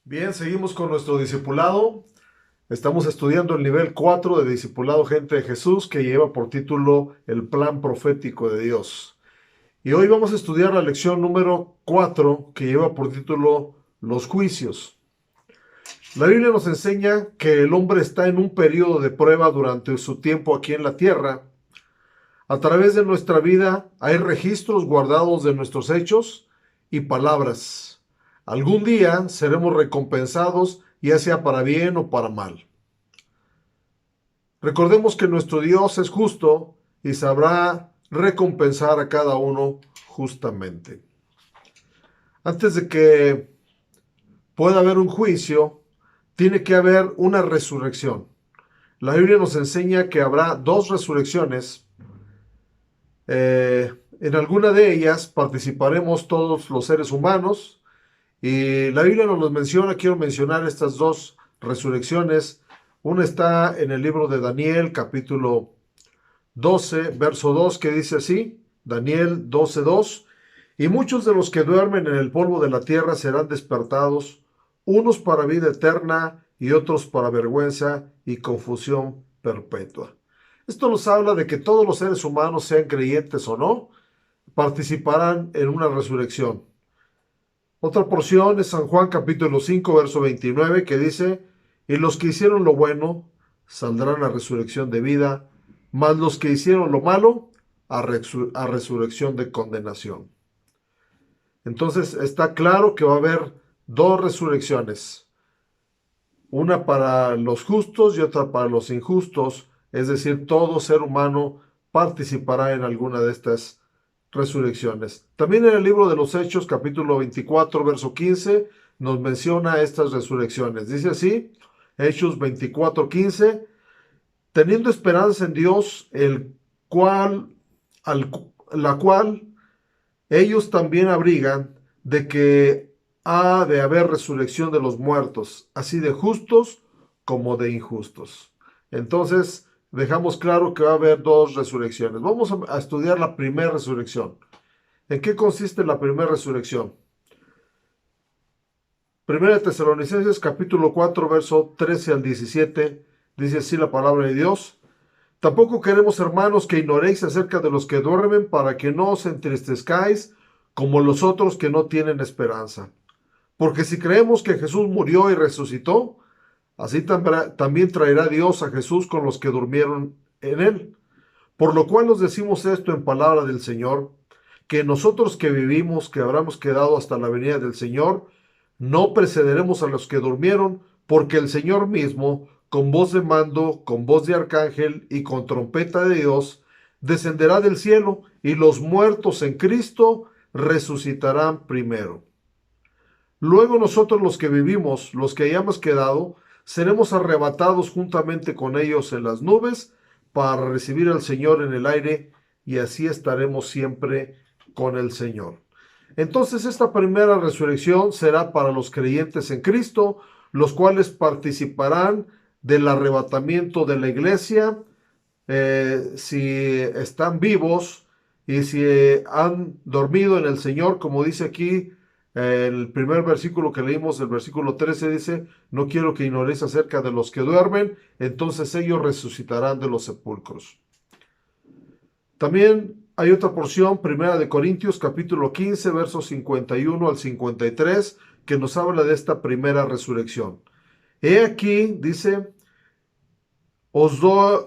Bien, seguimos con nuestro discipulado. Estamos estudiando el nivel 4 de Discipulado Gente de Jesús, que lleva por título El Plan Profético de Dios. Y hoy vamos a estudiar la lección número 4, que lleva por título Los Juicios. La Biblia nos enseña que el hombre está en un periodo de prueba durante su tiempo aquí en la tierra. A través de nuestra vida hay registros guardados de nuestros hechos y palabras. Algún día seremos recompensados, ya sea para bien o para mal. Recordemos que nuestro Dios es justo y sabrá recompensar a cada uno justamente. Antes de que pueda haber un juicio, tiene que haber una resurrección. La Biblia nos enseña que habrá dos resurrecciones. En alguna de ellas participaremos todos los seres humanos. Y la Biblia nos los menciona. Quiero mencionar estas dos resurrecciones. Una está en el libro de Daniel, capítulo 12, verso 2, que dice así, Daniel 12, 2, y muchos de los que duermen en el polvo de la tierra serán despertados, unos para vida eterna y otros para vergüenza y confusión perpetua. Esto nos habla de que todos los seres humanos, sean creyentes o no, participarán en una resurrección. Otra porción es San Juan capítulo 5, verso 29, que dice, y los que hicieron lo bueno saldrán a resurrección de vida, mas los que hicieron lo malo a resurrección de condenación. Entonces está claro que va a haber dos resurrecciones, una para los justos y otra para los injustos, es decir, todo ser humano participará en alguna de estas resurrecciones. También en el libro de los Hechos, capítulo 24, verso 15, nos menciona estas resurrecciones. Dice así, Hechos 24, 15, teniendo esperanza en Dios, la cual ellos también abrigan de que ha de haber resurrección de los muertos, así de justos como de injustos. Entonces, dejamos claro que va a haber dos resurrecciones. Vamos a estudiar la primera resurrección. ¿En qué consiste la primera resurrección? Primera de Tesalonicenses capítulo 4, verso 13 al 17, dice así la palabra de Dios. Tampoco queremos, hermanos, que ignoréis acerca de los que duermen, para que no os entristezcáis como los otros que no tienen esperanza. Porque si creemos que Jesús murió y resucitó, así también traerá Dios a Jesús con los que durmieron en él. Por lo cual nos decimos esto en palabra del Señor, que nosotros que vivimos, que habremos quedado hasta la venida del Señor, no precederemos a los que durmieron, porque el Señor mismo, con voz de mando, con voz de arcángel y con trompeta de Dios, descenderá del cielo, y los muertos en Cristo resucitarán primero. Luego nosotros los que vivimos, los que hayamos quedado, seremos arrebatados juntamente con ellos en las nubes para recibir al Señor en el aire, y así estaremos siempre con el Señor. Entonces esta primera resurrección será para los creyentes en Cristo, los cuales participarán del arrebatamiento de la iglesia, si están vivos y si han dormido en el Señor, como dice aquí el primer versículo que leímos, el versículo 13 dice, no quiero que ignoréis acerca de los que duermen, entonces ellos resucitarán de los sepulcros. También hay otra porción, Primera de Corintios, capítulo 15, versos 51 al 53, que nos habla de esta primera resurrección. He aquí, dice,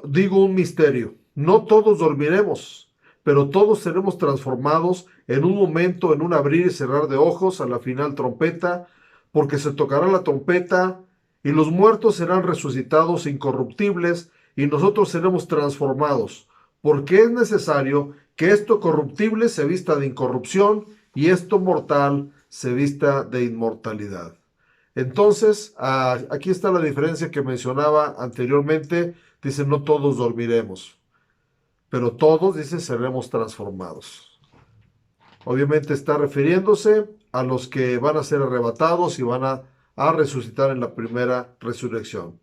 digo un misterio, no todos dormiremos, pero todos seremos transformados en un momento, en un abrir y cerrar de ojos, a la final trompeta, porque se tocará la trompeta y los muertos serán resucitados incorruptibles y nosotros seremos transformados, porque es necesario que esto corruptible se vista de incorrupción y esto mortal se vista de inmortalidad. Entonces, aquí está la diferencia que mencionaba anteriormente. Dice, no todos dormiremos, pero todos, dice, seremos transformados. Obviamente está refiriéndose a los que van a ser arrebatados y van a resucitar en la primera resurrección.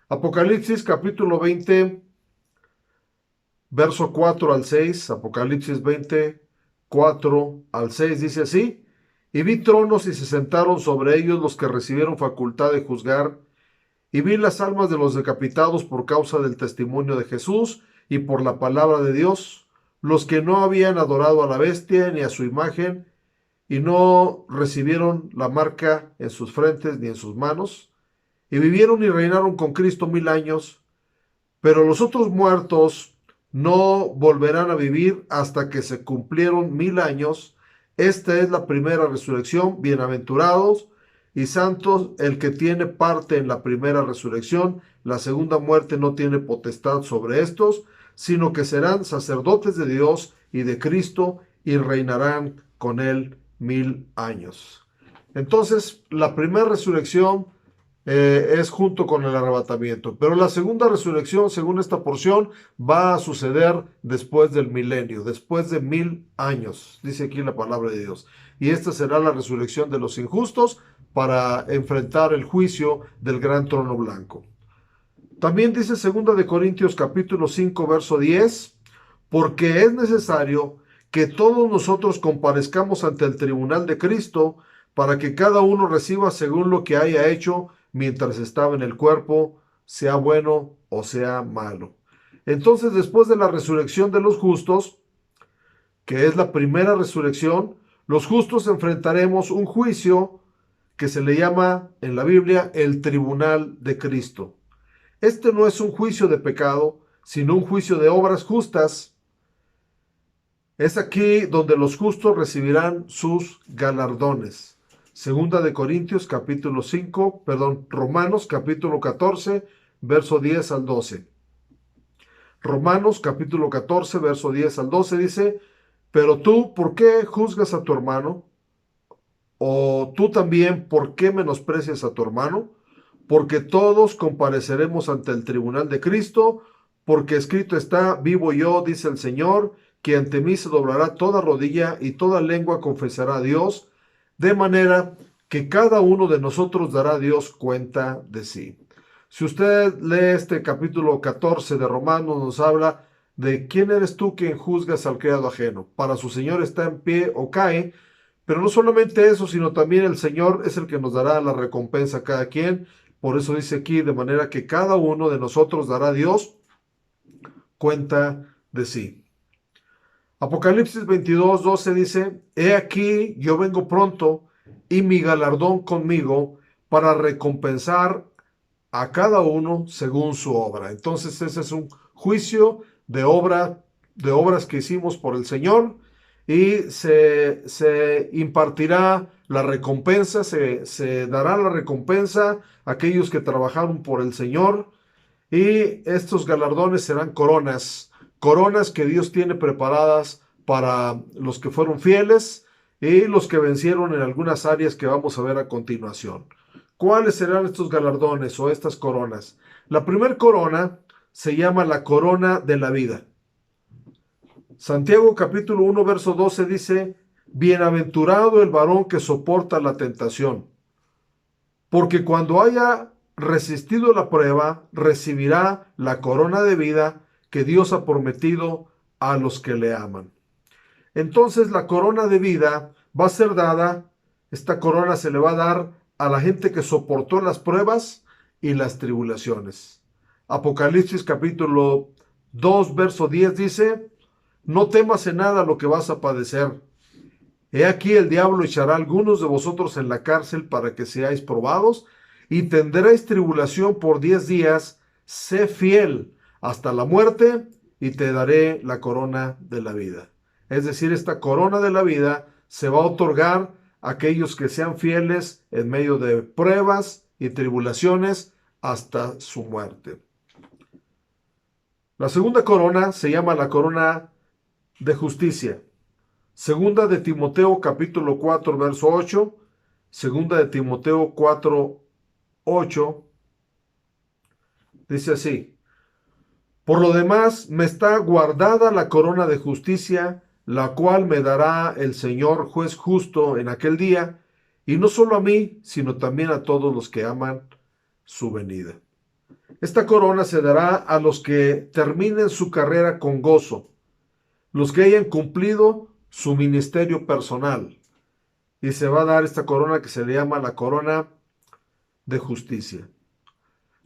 Apocalipsis capítulo 20, verso 4 al 6. Apocalipsis 20, 4 al 6 dice así. Y vi tronos y se sentaron sobre ellos los que recibieron facultad de juzgar. Y vi las almas de los decapitados por causa del testimonio de Jesús y por la palabra de Dios, los que no habían adorado a la bestia ni a su imagen, y no recibieron la marca en sus frentes ni en sus manos, y vivieron y reinaron con Cristo 1000 años. Pero los otros muertos no volverán a vivir hasta que se cumplieron 1000 años. Esta es la primera resurrección. Bienaventurados y santos el que tiene parte en la primera resurrección. La segunda muerte no tiene potestad sobre estos, sino que serán sacerdotes de Dios y de Cristo y reinarán con él 1000 años. Entonces, la primera resurrección es junto con el arrebatamiento. Pero la segunda resurrección, según esta porción, va a suceder después del milenio, después de 1000 años, dice aquí la palabra de Dios. Y esta será la resurrección de los injustos para enfrentar el juicio del gran trono blanco. También dice 2 Corintios capítulo 5, verso 10, porque es necesario que todos nosotros comparezcamos ante el tribunal de Cristo para que cada uno reciba según lo que haya hecho mientras estaba en el cuerpo, sea bueno o sea malo. Entonces, después de la resurrección de los justos, que es la primera resurrección, los justos enfrentaremos un juicio que se le llama en la Biblia el tribunal de Cristo. Este no es un juicio de pecado, sino un juicio de obras justas. Es aquí donde los justos recibirán sus galardones. Romanos capítulo 14, verso 10 al 12. Romanos capítulo 14, verso 10 al 12 dice, pero tú, ¿por qué juzgas a tu hermano? O tú también, ¿por qué menosprecias a tu hermano? Porque todos compareceremos ante el tribunal de Cristo, porque escrito está, vivo yo, dice el Señor, que ante mí se doblará toda rodilla y toda lengua confesará a Dios, de manera que cada uno de nosotros dará a Dios cuenta de sí. Si usted lee este capítulo 14 de Romanos, nos habla de quién eres tú quien juzgas al criado ajeno. Para su Señor está en pie o cae, pero no solamente eso, sino también el Señor es el que nos dará la recompensa a cada quien. Por eso dice aquí, de manera que cada uno de nosotros dará a Dios cuenta de sí. Apocalipsis 22, 12 dice, he aquí, yo vengo pronto, y mi galardón conmigo, para recompensar a cada uno según su obra. Entonces ese es un juicio de obras que hicimos por el Señor, y se impartirá la recompensa, se dará la recompensa a aquellos que trabajaron por el Señor, y estos galardones serán coronas que Dios tiene preparadas para los que fueron fieles y los que vencieron en algunas áreas que vamos a ver a continuación. ¿Cuáles serán estos galardones o estas coronas? La primera corona se llama la corona de la vida. Santiago capítulo 1, verso 12 dice, bienaventurado el varón que soporta la tentación, porque cuando haya resistido la prueba, recibirá la corona de vida que Dios ha prometido a los que le aman. Entonces la corona de vida va a ser dada, esta corona se le va a dar a la gente que soportó las pruebas y las tribulaciones. Apocalipsis capítulo 2, verso 10 dice, no temas en nada lo que vas a padecer. He aquí el diablo echará a algunos de vosotros en la cárcel para que seáis probados, y tendréis tribulación por 10 días. Sé fiel hasta la muerte, y te daré la corona de la vida. Es decir, esta corona de la vida se va a otorgar a aquellos que sean fieles en medio de pruebas y tribulaciones hasta su muerte. La segunda corona se llama la corona de justicia. Segunda de Timoteo capítulo 4, verso 8. Segunda de Timoteo 4, 8. Dice así. Por lo demás, me está guardada la corona de justicia, la cual me dará el Señor juez justo en aquel día, y no solo a mí, sino también a todos los que aman su venida. Esta corona se dará a los que terminen su carrera con gozo, los que hayan cumplido su ministerio personal, y se va a dar esta corona que se le llama la corona de justicia.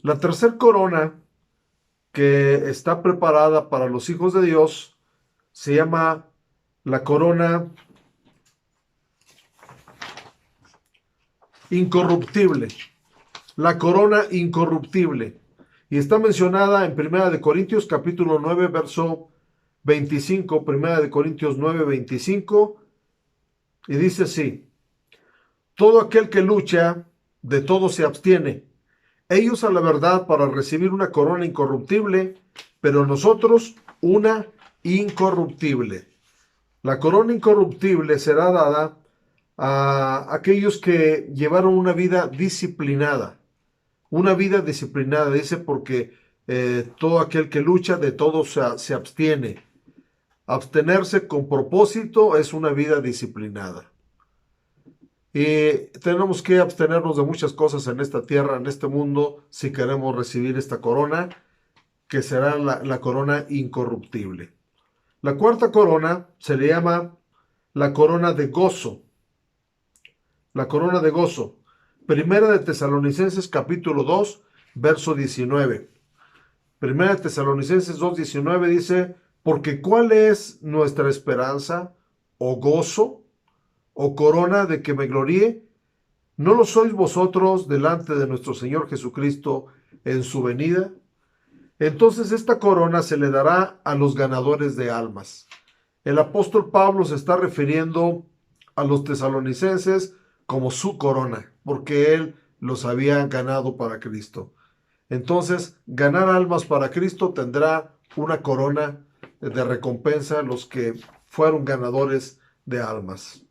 La tercera corona que está preparada para los hijos de Dios se llama la corona incorruptible. La corona incorruptible. Y está mencionada en 1 Corintios capítulo 9, verso 25. 1 Corintios 9, 25. Y dice así: todo aquel que lucha, de todo se abstiene. Ellos a la verdad para recibir una corona incorruptible, pero nosotros una incorruptible. La corona incorruptible será dada a aquellos que llevaron una vida disciplinada. Una vida disciplinada, dice, porque todo aquel que lucha, de todo se abstiene. Abstenerse con propósito es una vida disciplinada. Y tenemos que abstenernos de muchas cosas en esta tierra, en este mundo, si queremos recibir esta corona, que será la corona incorruptible. La cuarta corona se le llama la corona de gozo. La corona de gozo. Primera de Tesalonicenses capítulo 2, verso 19. Primera de Tesalonicenses 2, 19 dice: porque ¿cuál es nuestra esperanza o gozo o corona de que me gloríe? ¿No lo sois vosotros delante de nuestro Señor Jesucristo en su venida? Entonces esta corona se le dará a los ganadores de almas. El apóstol Pablo se está refiriendo a los tesalonicenses como su corona, porque él los había ganado para Cristo. Entonces, ganar almas para Cristo tendrá una corona de recompensa a los que fueron ganadores de almas.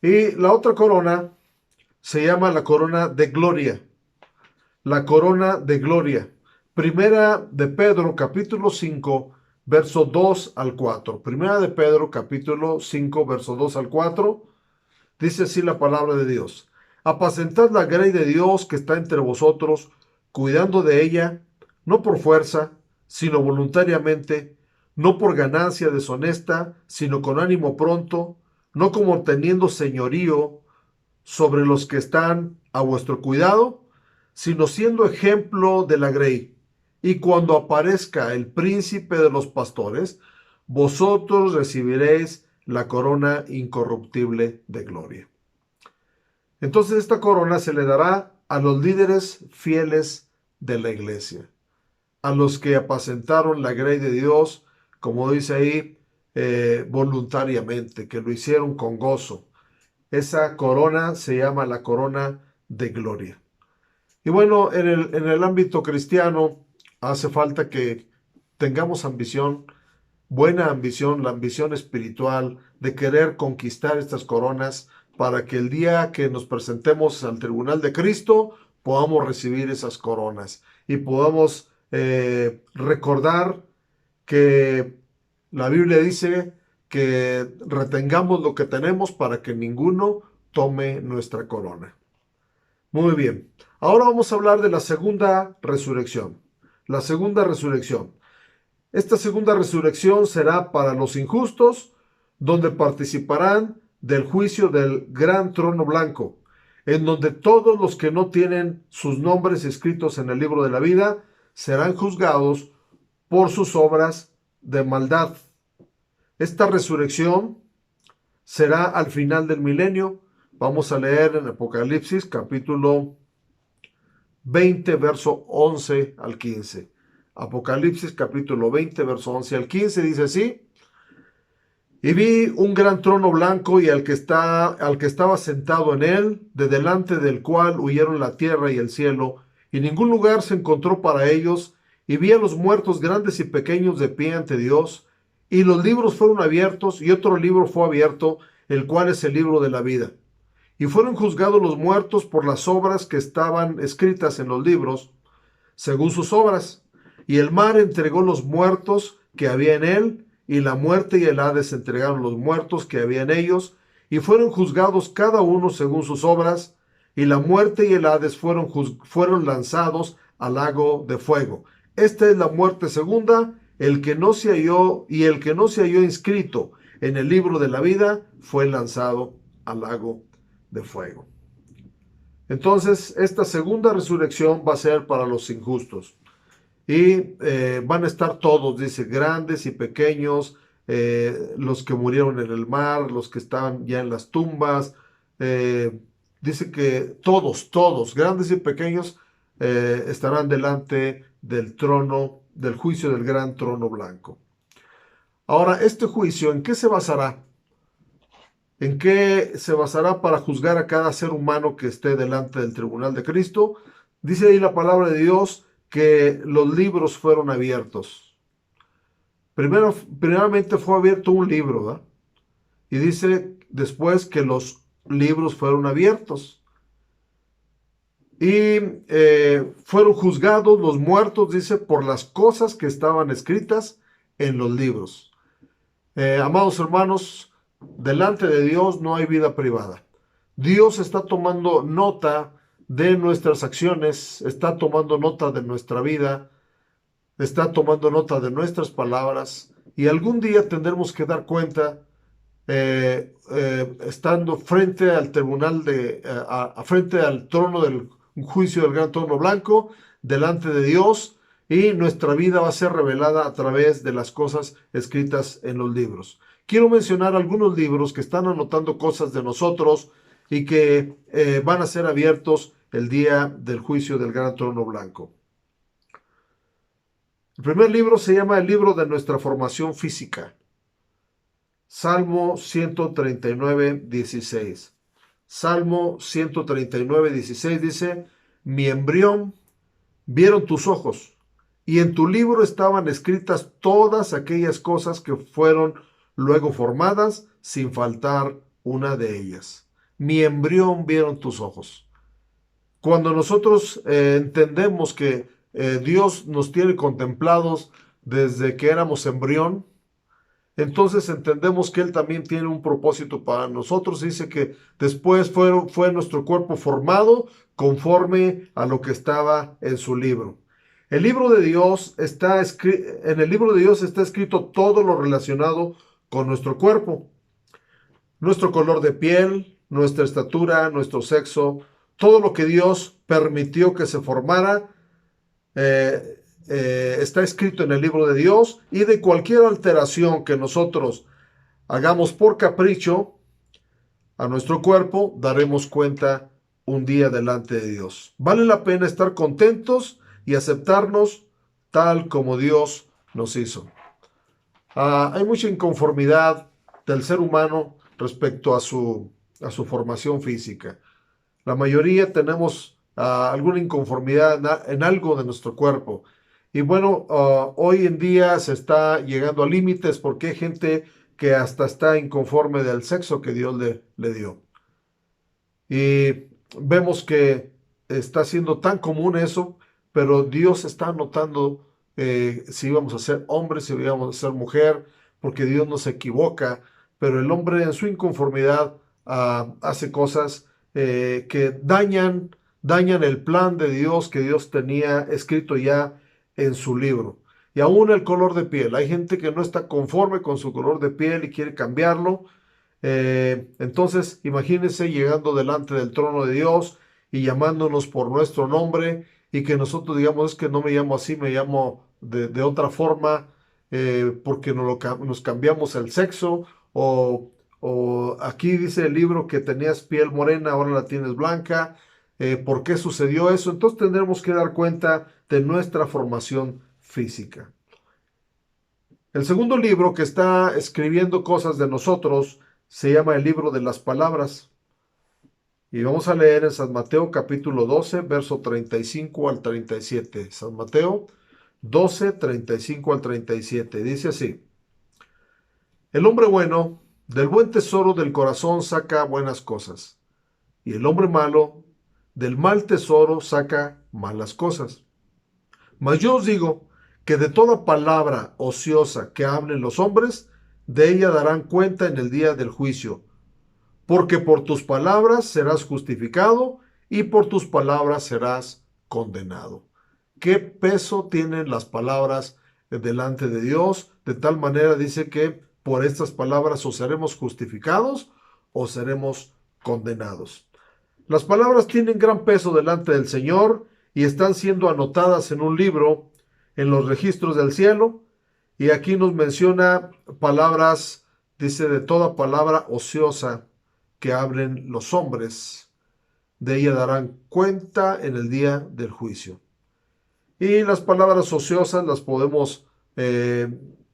Y la otra corona se llama la corona de gloria. La corona de gloria. Primera de Pedro, capítulo 5, verso 2 al 4. Primera de Pedro, capítulo 5, verso 2 al 4. Dice así la palabra de Dios: apacentad la grey de Dios que está entre vosotros, cuidando de ella, no por fuerza, sino voluntariamente, no por ganancia deshonesta, sino con ánimo pronto, no como teniendo señorío sobre los que están a vuestro cuidado, sino siendo ejemplo de la grey. Y cuando aparezca el príncipe de los pastores, vosotros recibiréis la corona incorruptible de gloria. Entonces esta corona se le dará a los líderes fieles de la iglesia, a los que apacentaron la grey de Dios, como dice ahí, voluntariamente, que lo hicieron con gozo. Esa corona se llama la corona de gloria. Y bueno, en el ámbito cristiano hace falta que tengamos ambición, buena ambición, la ambición espiritual de querer conquistar estas coronas para que el día que nos presentemos al tribunal de Cristo podamos recibir esas coronas y podamos recordar que la Biblia dice que retengamos lo que tenemos para que ninguno tome nuestra corona. Muy bien, ahora vamos a hablar de la segunda resurrección. La segunda resurrección. Esta segunda resurrección será para los injustos, donde participarán del juicio del gran trono blanco, en donde todos los que no tienen sus nombres escritos en el libro de la vida serán juzgados por sus obras de maldad. Esta resurrección será al final del milenio. Vamos a leer en Apocalipsis capítulo 20, verso 11 al 15. Apocalipsis capítulo 20, verso 11 al 15 dice así: y vi un gran trono blanco y al que estaba sentado en él, de delante del cual huyeron la tierra y el cielo, y ningún lugar se encontró para ellos, y vi a los muertos grandes y pequeños de pie ante Dios, y los libros fueron abiertos, y otro libro fue abierto, el cual es el libro de la vida. Y fueron juzgados los muertos por las obras que estaban escritas en los libros, según sus obras. Y el mar entregó los muertos que había en él, y la muerte y el Hades entregaron los muertos que había en ellos, y fueron juzgados cada uno según sus obras, y la muerte y el Hades fueron lanzados al lago de fuego. Esta es la muerte segunda. El que no se halló inscrito en el libro de la vida fue lanzado al lago de fuego. Entonces, esta segunda resurrección va a ser para los injustos. Y van a estar todos, dice, grandes y pequeños, los que murieron en el mar, los que estaban ya en las tumbas. Dice que todos, grandes y pequeños, estarán delante del trono, del juicio del gran trono blanco. Ahora, este juicio, ¿en qué se basará? ¿En qué se basará para juzgar a cada ser humano que esté delante del tribunal de Cristo? Dice ahí la palabra de Dios que los libros fueron abiertos. Primeramente fue abierto un libro, ¿verdad? Y dice después que los libros fueron abiertos. Y fueron juzgados los muertos, dice, por las cosas que estaban escritas en los libros. Amados hermanos, delante de Dios no hay vida privada. Dios está tomando nota de nuestras acciones, está tomando nota de nuestra vida, está tomando nota de nuestras palabras, y algún día tendremos que dar cuenta, estando frente al tribunal frente al trono del juicio del gran trono blanco, delante de Dios, y nuestra vida va a ser revelada a través de las cosas escritas en los libros. Quiero mencionar algunos libros que están anotando cosas de nosotros y que van a ser abiertos el día del juicio del gran trono blanco. El primer libro se llama el libro de nuestra formación física. Salmo 139, 16. Salmo 139, 16 dice: mi embrión vieron tus ojos, y en tu libro estaban escritas todas aquellas cosas que fueron luego formadas, sin faltar una de ellas. Mi embrión vieron tus ojos. Cuando nosotros entendemos que Dios nos tiene contemplados desde que éramos embrión, entonces entendemos que Él también tiene un propósito para nosotros. Dice que después fue nuestro cuerpo formado conforme a lo que estaba en su libro. El libro de Dios en el libro de Dios está escrito todo lo relacionado con nuestro cuerpo. Nuestro color de piel, nuestra estatura, nuestro sexo, todo lo que Dios permitió que se formara, está escrito en el libro de Dios, y de cualquier alteración que nosotros hagamos por capricho a nuestro cuerpo, daremos cuenta un día delante de Dios. Vale la pena estar contentos y aceptarnos tal como Dios nos hizo. Hay mucha inconformidad del ser humano respecto a su formación física. La mayoría tenemos alguna inconformidad en algo de nuestro cuerpo. Y bueno, hoy en día se está llegando a límites porque hay gente que hasta está inconforme del sexo que Dios le dio. Y vemos que está siendo tan común eso, pero Dios está notando si íbamos a ser hombres, si íbamos a ser mujer, porque Dios no se equivoca, pero el hombre en su inconformidad hace cosas que dañan el plan de Dios que Dios tenía escrito ya en su libro. Y aún el color de piel. Hay gente que no está conforme con su color de piel y quiere cambiarlo. Entonces, imagínense llegando delante del trono de Dios y llamándonos por nuestro nombre, y que nosotros digamos: es que no me llamo así, me llamo de otra forma, porque nos cambiamos el sexo, o aquí dice el libro que tenías piel morena, ahora la tienes blanca. ¿Por qué sucedió eso? Entonces tendremos que dar cuenta de nuestra formación física. El segundo libro que está escribiendo cosas de nosotros se llama el libro de las palabras. Y vamos a leer en San Mateo capítulo 12, verso 35 al 37. San Mateo 12, 35 al 37. Dice así: el hombre bueno del buen tesoro del corazón saca buenas cosas, y el hombre malo del mal tesoro saca malas cosas. Mas yo os digo que de toda palabra ociosa que hablen los hombres, de ella darán cuenta en el día del juicio. Porque por tus palabras serás justificado, y por tus palabras serás condenado. ¿Qué peso tienen las palabras delante de Dios? De tal manera dice que por estas palabras o seremos justificados o seremos condenados. Las palabras tienen gran peso delante del Señor y están siendo anotadas en un libro en los registros del cielo. Y aquí nos menciona palabras, dice, de toda palabra ociosa que hablen los hombres, de ella darán cuenta en el día del juicio. Y las palabras ociosas las podemos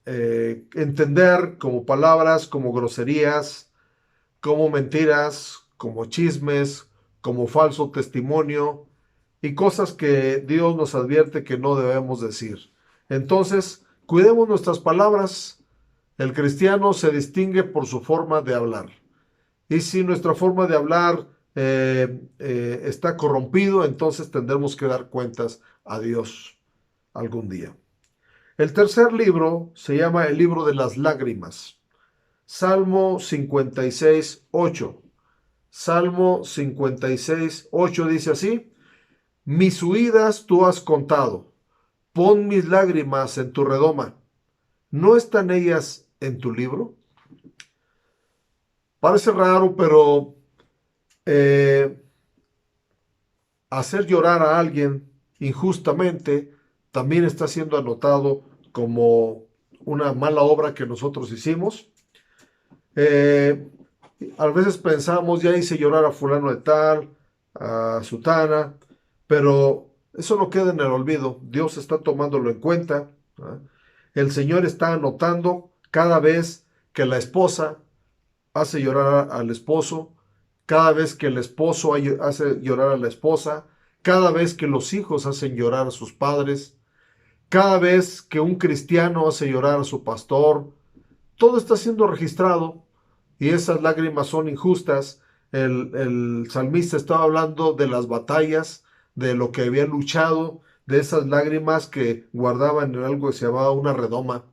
entender como palabras, como groserías, como mentiras, como chismes, como falso testimonio y cosas que Dios nos advierte que no debemos decir. Entonces, cuidemos nuestras palabras. El cristiano se distingue por su forma de hablar. Y si nuestra forma de hablar está corrompido, entonces tendremos que dar cuentas a Dios algún día. El tercer libro se llama el libro de las lágrimas. Salmo 56, 8. Salmo 56, 8 dice así: mis huidas tú has contado, pon mis lágrimas en tu redoma. ¿No están ellas en tu libro? Parece raro, pero hacer llorar a alguien injustamente también está siendo anotado como una mala obra que nosotros hicimos. A veces pensamos, ya hice llorar a fulano de tal, a sutana, pero eso no queda en el olvido. Dios está tomándolo en cuenta, ¿verdad? El Señor está anotando cada vez que la esposa hace llorar al esposo, cada vez que el esposo hace llorar a la esposa, cada vez que los hijos hacen llorar a sus padres, cada vez que un cristiano hace llorar a su pastor. Todo está siendo registrado y esas lágrimas son injustas. El salmista estaba hablando de las batallas, de lo que había luchado, de esas lágrimas que guardaban en algo que se llamaba una redoma.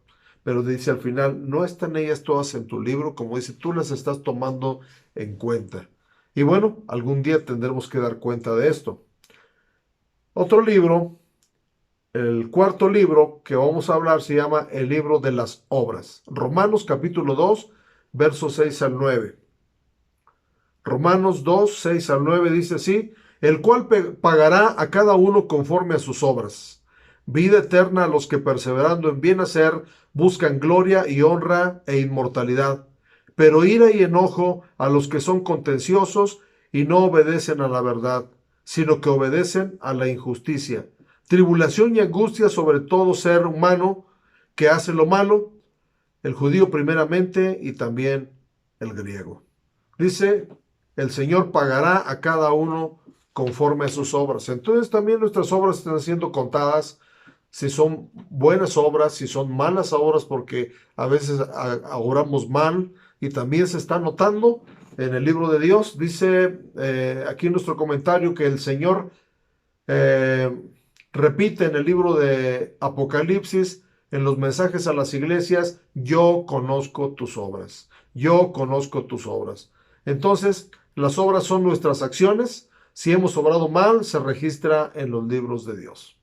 Pero dice al final, no están ellas todas en tu libro, como dice, tú las estás tomando en cuenta. Y bueno, algún día tendremos que dar cuenta de esto. Otro libro, el cuarto libro que vamos a hablar se llama el libro de las obras. Romanos capítulo 2, versos 6 al 9. Romanos 2, 6 al 9 dice así: el cual pagará a cada uno conforme a sus obras. Vida eterna a los que perseverando en bien hacer buscan gloria y honra e inmortalidad. Pero ira y enojo a los que son contenciosos y no obedecen a la verdad, sino que obedecen a la injusticia. Tribulación y angustia sobre todo ser humano que hace lo malo, el judío primeramente y también el griego. Dice, el Señor pagará a cada uno conforme a sus obras. Entonces también nuestras obras están siendo contadas, si son buenas obras, si son malas obras, porque a veces oramos mal y también se está notando en el libro de Dios. Dice aquí en nuestro comentario que el Señor repite en el libro de Apocalipsis, en los mensajes a las iglesias, yo conozco tus obras, yo conozco tus obras. Entonces, las obras son nuestras acciones. Si hemos obrado mal, se registra en los libros de Dios.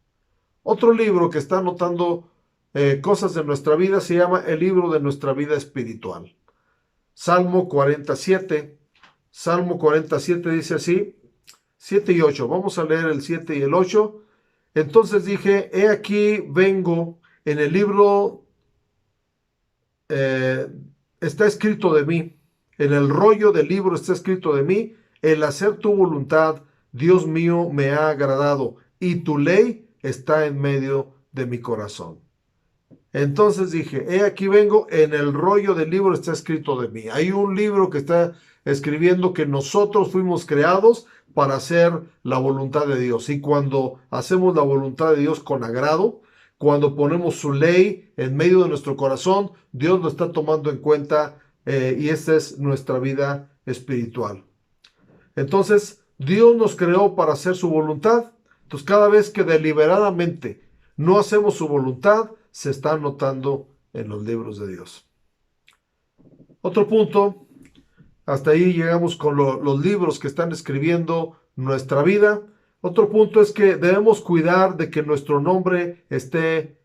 Otro libro que está anotando cosas de nuestra vida se llama el libro de nuestra vida espiritual. Salmo 47. Salmo 47 dice así, 7 y 8. Vamos a leer el 7 y el 8. Entonces dije, he aquí vengo, en el libro está escrito de mí, en el rollo del libro está escrito de mí, el hacer tu voluntad, Dios mío, me ha agradado, y tu ley está en medio de mi corazón. Entonces dije, he aquí vengo, en el rollo del libro está escrito de mí. Hay un libro que está escribiendo que nosotros fuimos creados para hacer la voluntad de Dios. Y cuando hacemos la voluntad de Dios con agrado, cuando ponemos su ley en medio de nuestro corazón, Dios lo está tomando en cuenta y esta es nuestra vida espiritual. Entonces, Dios nos creó para hacer su voluntad. Entonces, cada vez que deliberadamente no hacemos su voluntad, se está anotando en los libros de Dios. Otro punto, hasta ahí llegamos con los libros que están escribiendo nuestra vida. Otro punto es que debemos cuidar de que nuestro nombre esté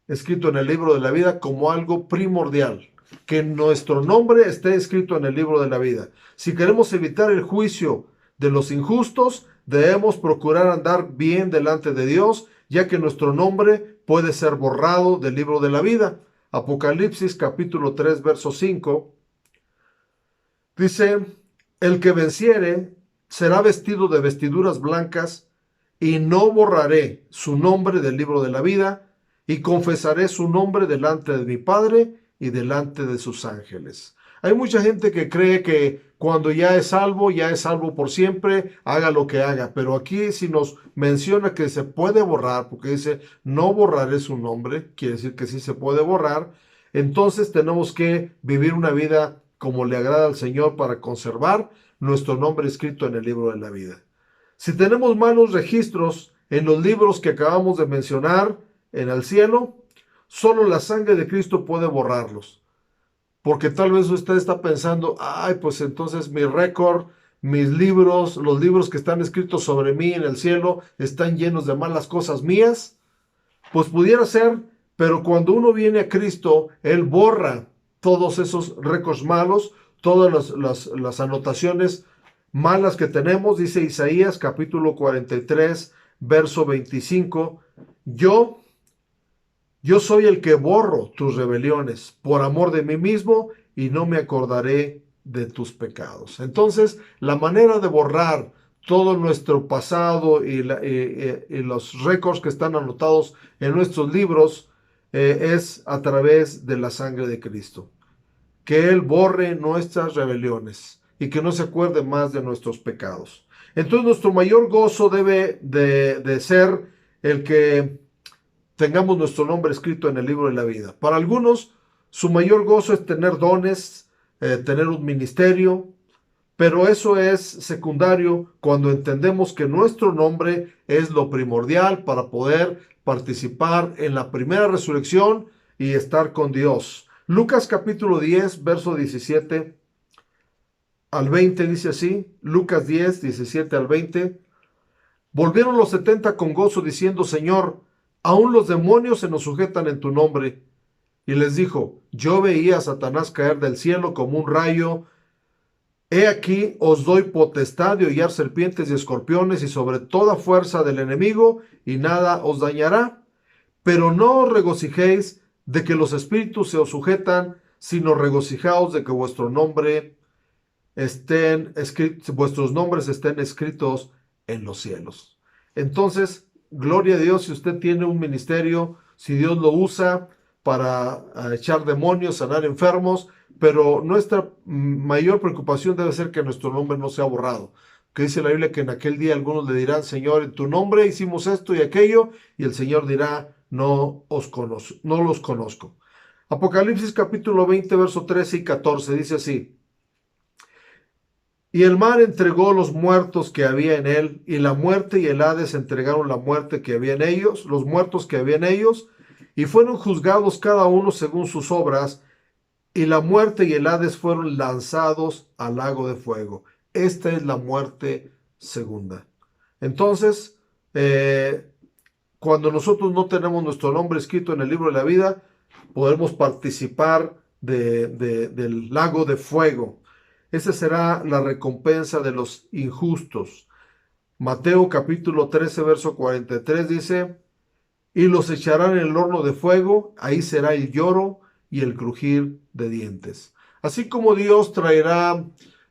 escrito en el libro de la vida como algo primordial. que nuestro nombre esté escrito en el libro de la vida. Si queremos evitar el juicio de los injustos, debemos procurar andar bien delante de Dios, ya que nuestro nombre puede ser borrado del libro de la vida. Apocalipsis capítulo 3, verso 5, dice, el que venciere será vestido de vestiduras blancas, y no borraré su nombre del libro de la vida, y confesaré su nombre delante de mi Padre y delante de sus ángeles. Hay mucha gente que cree que cuando ya es salvo por siempre, haga lo que haga. Pero aquí si nos menciona que se puede borrar, porque dice, no borraré su nombre, quiere decir que sí se puede borrar. Entonces tenemos que vivir una vida como le agrada al Señor para conservar nuestro nombre escrito en el libro de la vida. Si tenemos malos registros en los libros que acabamos de mencionar en el cielo, solo la sangre de Cristo puede borrarlos. Porque tal vez usted está pensando, ay, pues entonces mi récord, mis libros, los libros que están escritos sobre mí en el cielo, están llenos de malas cosas mías. Pues pudiera ser, pero cuando uno viene a Cristo, Él borra todos esos récords malos, todas las anotaciones malas que tenemos. Dice Isaías capítulo 43, verso 25, yo soy el que borro tus rebeliones por amor de mí mismo, y no me acordaré de tus pecados. Entonces, la manera de borrar todo nuestro pasado y los récords que están anotados en nuestros libros es a través de la sangre de Cristo. Que Él borre nuestras rebeliones y que no se acuerde más de nuestros pecados. Entonces, nuestro mayor gozo debe de ser el que tengamos nuestro nombre escrito en el libro de la vida. Para algunos, su mayor gozo es tener dones, tener un ministerio, pero eso es secundario cuando entendemos que nuestro nombre es lo primordial para poder participar en la primera resurrección y estar con Dios. Lucas capítulo 10, verso 17 al 20 dice así, Lucas 10, 17 al 20. Volvieron los 70 con gozo diciendo, Señor, aún los demonios se nos sujetan en tu nombre. Y les dijo, yo veía a Satanás caer del cielo como un rayo. He aquí os doy potestad de hollar serpientes y escorpiones y sobre toda fuerza del enemigo, y nada os dañará. Pero no os regocijéis de que los espíritus se os sujetan, sino regocijaos de que vuestros nombres estén escritos en los cielos. Entonces, gloria a Dios si usted tiene un ministerio, si Dios lo usa para echar demonios, sanar enfermos, pero nuestra mayor preocupación debe ser que nuestro nombre no sea borrado. Que dice la Biblia que en aquel día algunos le dirán, Señor, en tu nombre hicimos esto y aquello, y el Señor dirá, no los conozco. Apocalipsis capítulo 20, verso 13 y 14 dice así, y el mar entregó los muertos que había en él, y la muerte y el Hades entregaron la muerte que había en ellos, los muertos que había en ellos, y fueron juzgados cada uno según sus obras, y la muerte y el Hades fueron lanzados al lago de fuego. Esta es la muerte segunda. Entonces, cuando nosotros no tenemos nuestro nombre escrito en el libro de la vida, podemos participar del lago de fuego. Esa será la recompensa de los injustos. Mateo capítulo 13, verso 43 dice, y los echarán en el horno de fuego, ahí será el lloro y el crujir de dientes. Así como Dios traerá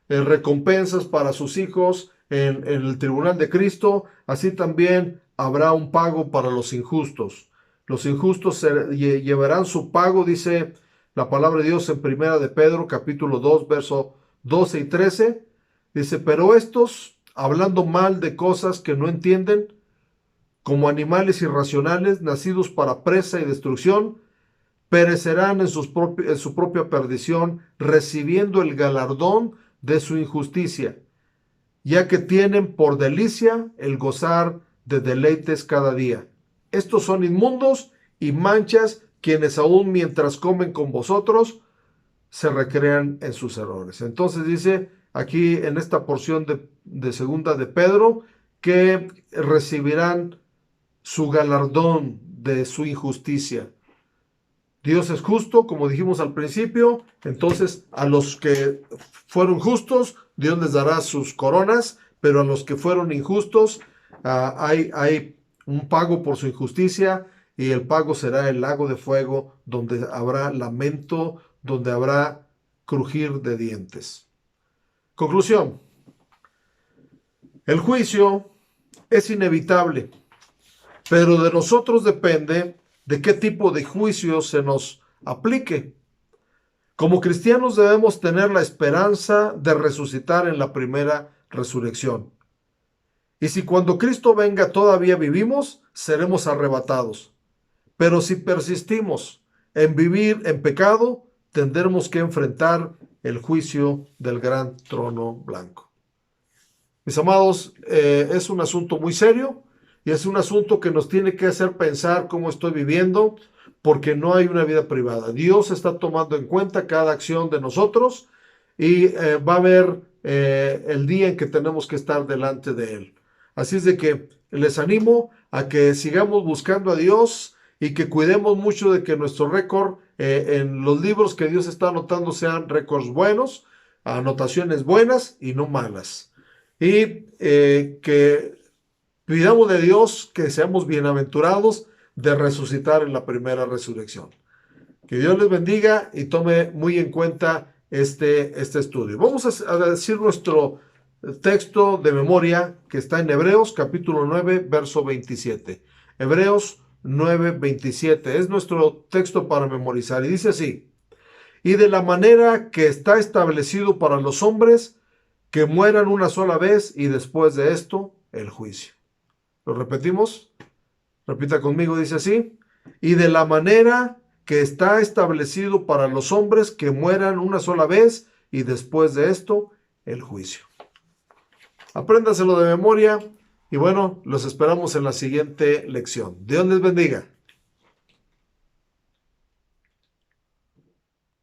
recompensas para sus hijos en el tribunal de Cristo, así también habrá un pago para los injustos. Los injustos llevarán su pago, dice la palabra de Dios en primera de Pedro capítulo 2, verso 12 y 13, dice, pero estos, hablando mal de cosas que no entienden, como animales irracionales, nacidos para presa y destrucción, perecerán en su propia perdición, recibiendo el galardón de su injusticia, ya que tienen por delicia el gozar de deleites cada día. Estos son inmundos y manchas, quienes aún mientras comen con vosotros, se recrean en sus errores. Entonces dice aquí en esta porción de segunda de Pedro que recibirán su galardón de su injusticia. Dios es justo, como dijimos al principio, entonces a los que fueron justos, Dios les dará sus coronas, pero a los que fueron injustos, hay un pago por su injusticia, y el pago será el lago de fuego, donde habrá lamento, donde habrá crujir de dientes. Conclusión. El juicio es inevitable, pero de nosotros depende de qué tipo de juicio se nos aplique. Como cristianos debemos tener la esperanza de resucitar en la primera resurrección. Y si cuando Cristo venga todavía vivimos, seremos arrebatados. Pero si persistimos en vivir en pecado, tendremos que enfrentar el juicio del gran trono blanco. Mis amados, es un asunto muy serio y es un asunto que nos tiene que hacer pensar cómo estoy viviendo, porque no hay una vida privada. Dios está tomando en cuenta cada acción de nosotros y va a haber el día en que tenemos que estar delante de Él. Así es de que les animo a que sigamos buscando a Dios y que cuidemos mucho de que nuestro récord en los libros que Dios está anotando sean récords buenos, anotaciones buenas y no malas. Y que pidamos de Dios que seamos bienaventurados de resucitar en la primera resurrección. Que Dios les bendiga y tome muy en cuenta este estudio. Vamos a decir nuestro texto de memoria que está en Hebreos capítulo 9, verso 27. Hebreos 9:27 es nuestro texto para memorizar y dice así: y de la manera que está establecido para los hombres que mueran una sola vez y después de esto el juicio. ¿Lo repetimos? Repita conmigo, dice así: y de la manera que está establecido para los hombres que mueran una sola vez y después de esto el juicio. Apréndaselo de memoria. Y bueno, los esperamos en la siguiente lección. Dios les bendiga.